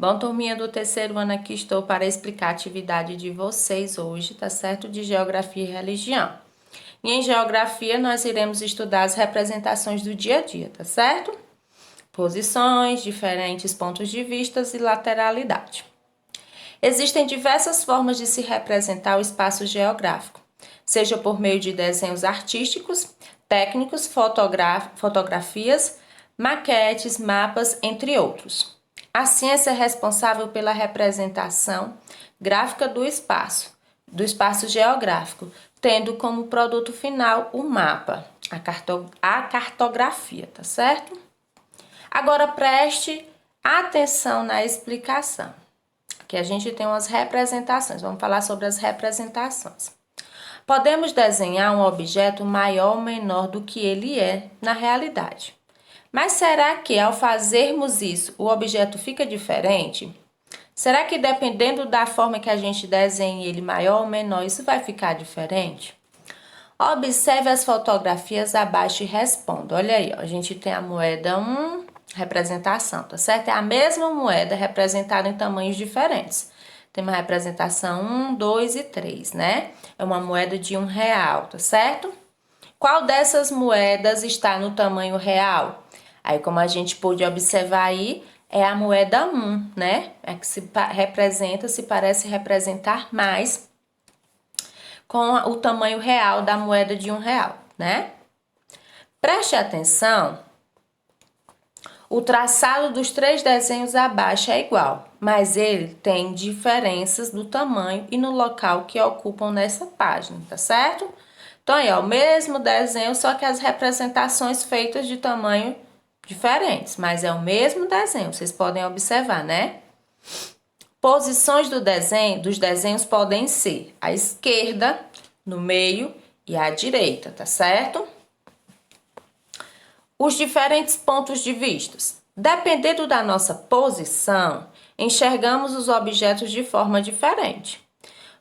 Bom, turminha do terceiro ano, aqui estou para explicar a atividade de vocês hoje, tá certo? De Geografia e Religião. E em Geografia, nós iremos estudar as representações do dia a dia, tá certo? Posições, diferentes pontos de vista e lateralidade. Existem diversas formas de se representar o espaço geográfico, seja por meio de desenhos artísticos, técnicos, fotografias, maquetes, mapas, entre outros. A ciência é responsável pela representação gráfica do espaço geográfico, tendo como produto final o mapa, a cartografia, tá certo? Agora preste atenção na explicação, que a gente tem umas representações, vamos falar sobre as representações. Podemos desenhar um objeto maior ou menor do que ele é na realidade. Mas será que ao fazermos isso, o objeto fica diferente? Será que dependendo da forma que a gente desenha ele maior ou menor, isso vai ficar diferente? Observe as fotografias abaixo e responda. Olha aí, ó, a gente tem a moeda 1, representação, tá certo? É a mesma moeda representada em tamanhos diferentes. Tem uma representação 1, 2 e 3, né? É uma moeda de R$1, tá certo? Qual dessas moedas está no tamanho real? Aí, como a gente pôde observar aí, é a moeda 1, né? É que se parece representar mais com o tamanho real da moeda de R$1, né? Preste atenção, o traçado dos três desenhos abaixo é igual, mas ele tem diferenças no tamanho e no local que ocupam nessa página, tá certo? Então, aí, ó, o mesmo desenho, só que as representações feitas de tamanho diferentes, mas é o mesmo desenho, vocês podem observar, né? Posições dos desenhos podem ser a esquerda, no meio e a direita, tá certo? Os diferentes pontos de vista. Dependendo da nossa posição, enxergamos os objetos de forma diferente.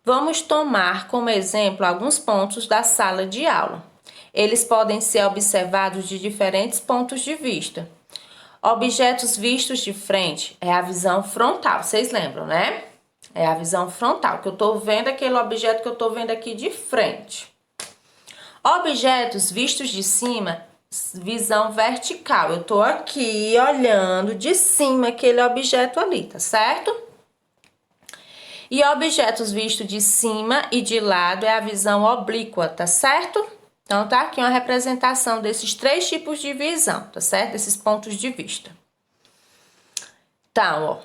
Vamos tomar como exemplo alguns pontos da sala de aula. Eles podem ser observados de diferentes pontos de vista. Objetos vistos de frente é a visão frontal, vocês lembram, né? É a visão frontal, que eu tô vendo aquele objeto que eu tô vendo aqui de frente. Objetos vistos de cima, visão vertical. Eu tô aqui olhando de cima aquele objeto ali, tá certo? E objetos vistos de cima e de lado é a visão oblíqua, tá certo? Então, tá aqui uma representação desses três tipos de visão, tá certo? Esses pontos de vista. Então, ó,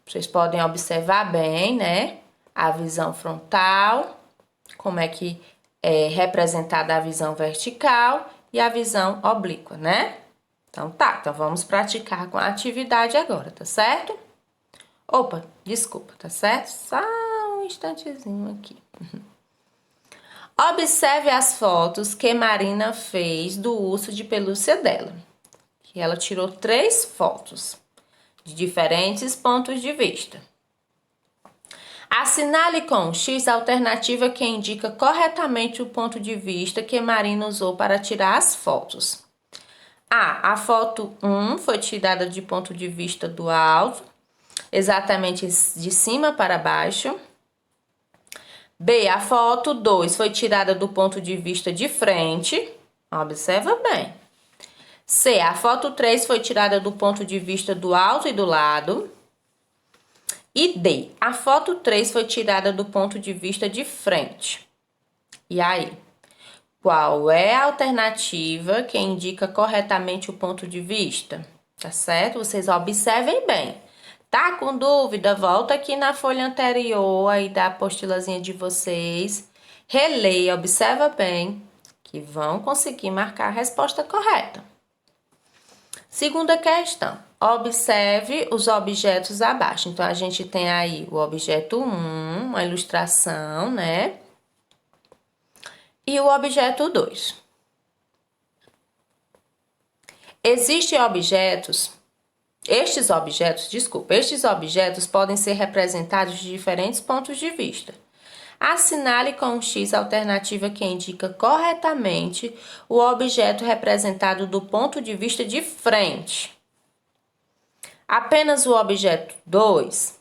vocês podem observar bem, né? A visão frontal, como é que é representada a visão vertical e a visão oblíqua, né? Então, tá. Então, vamos praticar com a atividade agora, tá certo? Opa, desculpa, tá certo? Só um instantezinho aqui. Observe as fotos que Marina fez do urso de pelúcia dela. Que ela tirou 3 fotos de diferentes pontos de vista. Assinale com um X a alternativa que indica corretamente o ponto de vista que Marina usou para tirar as fotos. A foto 1 foi tirada de ponto de vista do alto, exatamente de cima para baixo. B, a foto 2 foi tirada do ponto de vista de frente. Observa bem. C, a foto 3 foi tirada do ponto de vista do alto e do lado. E D, a foto 3 foi tirada do ponto de vista de frente. E aí, qual é a alternativa que indica corretamente o ponto de vista? Tá certo? Vocês observem bem. Tá com dúvida? Volta aqui na folha anterior aí da apostilazinha de vocês. Releia, observa bem, que vão conseguir marcar a resposta correta. Segunda questão. Observe os objetos abaixo. Então, a gente tem aí o objeto 1, uma ilustração, né? E o objeto 2. Estes objetos podem ser representados de diferentes pontos de vista. Assinale com um X a alternativa que indica corretamente o objeto representado do ponto de vista de frente. Apenas o objeto 2?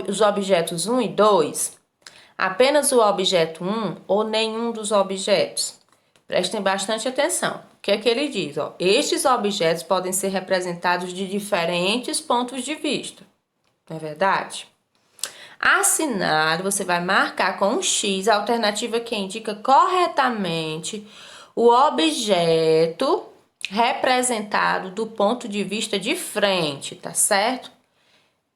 Os objetos 1 e 2? Apenas o objeto 1 ou nenhum dos objetos? Prestem bastante atenção. O que é que ele diz? Ó, estes objetos podem ser representados de diferentes pontos de vista. Não é verdade? Assinado, você vai marcar com um X a alternativa que indica corretamente o objeto representado do ponto de vista de frente, tá certo?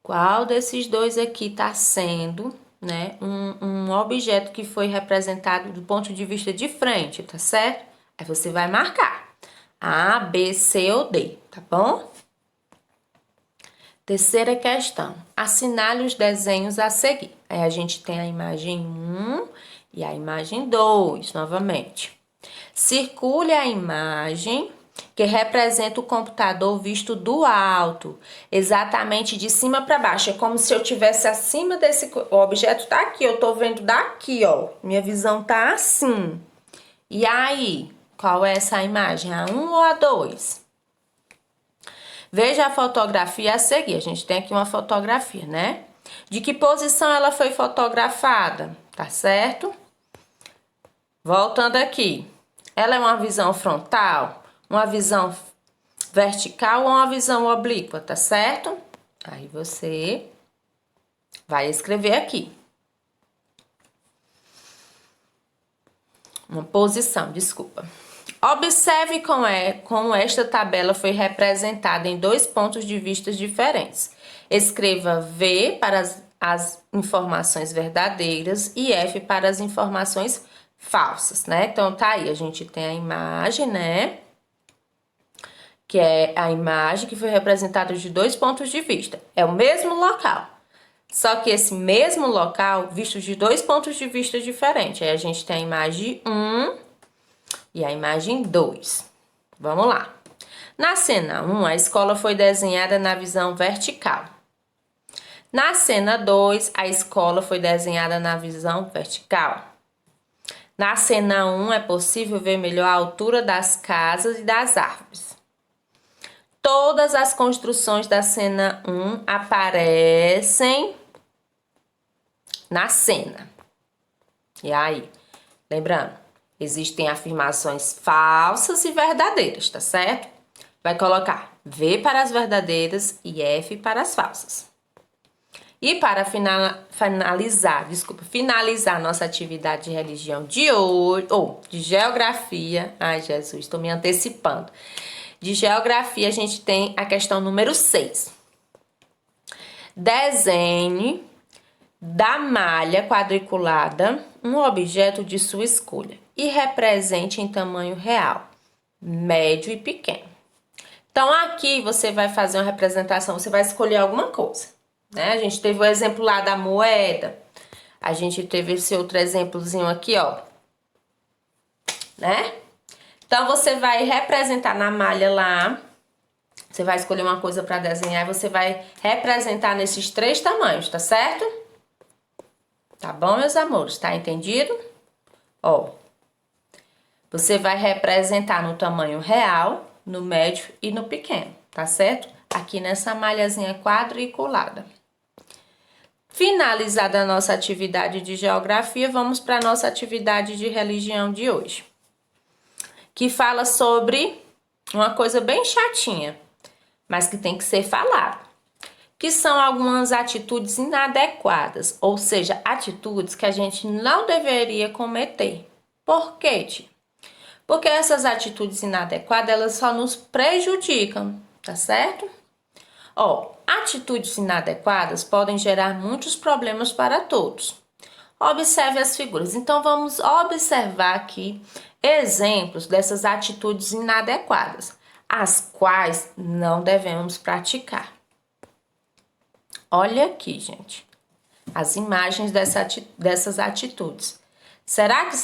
Qual desses dois aqui tá sendo, né, um objeto que foi representado do ponto de vista de frente, tá certo? Aí você vai marcar A, B, C ou D, tá bom? Terceira questão, assinale os desenhos a seguir. Aí a gente tem a imagem 1 e a imagem 2, novamente. Circule a imagem que representa o computador visto do alto, exatamente de cima para baixo. É como se eu tivesse acima desse... O objeto tá aqui, eu tô vendo daqui, ó. Minha visão tá assim. E aí, qual é essa imagem? A 1 ou a 2? Veja a fotografia a seguir. A gente tem aqui uma fotografia, né? De que posição ela foi fotografada, tá certo? Voltando aqui. Ela é uma visão frontal, uma visão vertical ou uma visão oblíqua, tá certo? Aí você vai escrever aqui. Uma posição, desculpa. Observe como esta tabela foi representada em dois pontos de vista diferentes. Escreva V para as informações verdadeiras e F para as informações falsas, né? Então, tá aí, a gente tem a imagem, né? Que é a imagem que foi representada de dois pontos de vista. É o mesmo local. Só que esse mesmo local visto de dois pontos de vista diferentes. Aí a gente tem a imagem 1 e a imagem 2. Vamos lá. Na cena 1, a escola foi desenhada na visão vertical. Na cena 2, a escola foi desenhada na visão vertical. Na cena 1, é possível ver melhor a altura das casas e das árvores. Todas as construções da cena 1 aparecem na cena. E aí? Lembrando, existem afirmações falsas e verdadeiras, tá certo? Vai colocar V para as verdadeiras e F para as falsas. E para finalizar nossa atividade de religião de hoje, ou de geografia, ai Jesus, estou me antecipando. De geografia, a gente tem a questão número 6. Desenhe da malha quadriculada um objeto de sua escolha e represente em tamanho real, médio e pequeno. Então, aqui você vai fazer uma representação, você vai escolher alguma coisa, né? A gente teve o exemplo lá da moeda, a gente teve esse outro exemplozinho aqui, ó, né? Então, você vai representar na malha lá, você vai escolher uma coisa para desenhar e você vai representar nesses 3 tamanhos, tá certo? Tá bom, meus amores? Tá entendido? Ó, você vai representar no tamanho real, no médio e no pequeno, tá certo? Aqui nessa malhazinha quadriculada. Finalizada a nossa atividade de geografia, vamos para a nossa atividade de religião de hoje, que fala sobre uma coisa bem chatinha, mas que tem que ser falada, que são algumas atitudes inadequadas, ou seja, atitudes que a gente não deveria cometer. Por quê, tia? Porque essas atitudes inadequadas, elas só nos prejudicam, tá certo? Ó, atitudes inadequadas podem gerar muitos problemas para todos. Observe as figuras. Então, vamos observar aqui exemplos dessas atitudes inadequadas, as quais não devemos praticar. Olha aqui, gente, as imagens dessas atitudes. Será que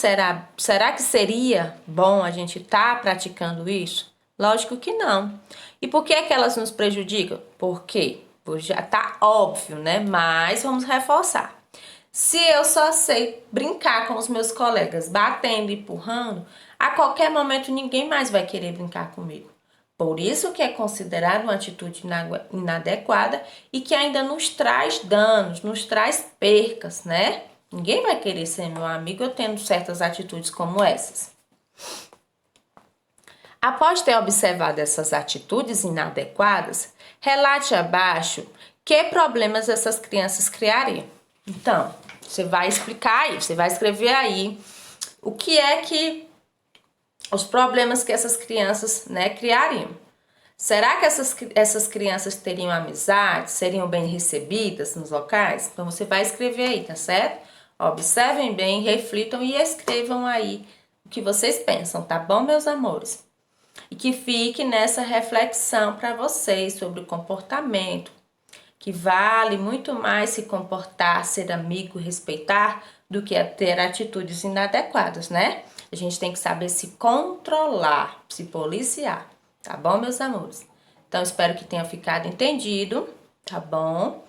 seria bom a gente estar praticando isso? Lógico que não. E por que é que elas nos prejudicam? Por quê? Pois já tá óbvio, né? Mas vamos reforçar. Se eu só sei brincar com os meus colegas, batendo e empurrando, a qualquer momento ninguém mais vai querer brincar comigo. Por isso que é considerado uma atitude inadequada e que ainda nos traz danos, nos traz percas, né? Ninguém vai querer ser meu amigo eu tendo certas atitudes como essas. Após ter observado essas atitudes inadequadas, relate abaixo que problemas essas crianças criariam. Então, você vai explicar aí, você vai escrever aí o que é que os problemas que essas crianças, né, criariam. Será que essas crianças teriam amizade, seriam bem recebidas nos locais? Então, você vai escrever aí, tá certo? Observem bem, reflitam e escrevam aí o que vocês pensam, tá bom, meus amores? E que fique nessa reflexão para vocês sobre o comportamento, que vale muito mais se comportar, ser amigo, respeitar, do que ter atitudes inadequadas, né? A gente tem que saber se controlar, se policiar, tá bom, meus amores? Então, espero que tenha ficado entendido, tá bom?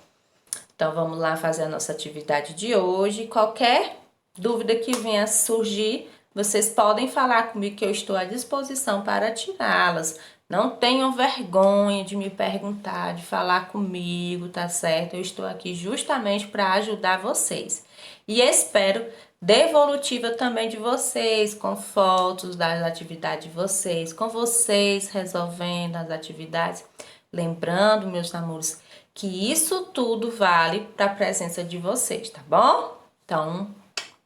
Então, vamos lá fazer a nossa atividade de hoje. Qualquer dúvida que venha surgir, vocês podem falar comigo que eu estou à disposição para tirá-las. Não tenham vergonha de me perguntar, de falar comigo, tá certo? Eu estou aqui justamente para ajudar vocês. E espero devolutiva também de vocês, com fotos das atividades de vocês, com vocês resolvendo as atividades. Lembrando, meus amores, que isso tudo vale para a presença de vocês, tá bom? Então,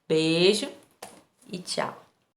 beijo e tchau.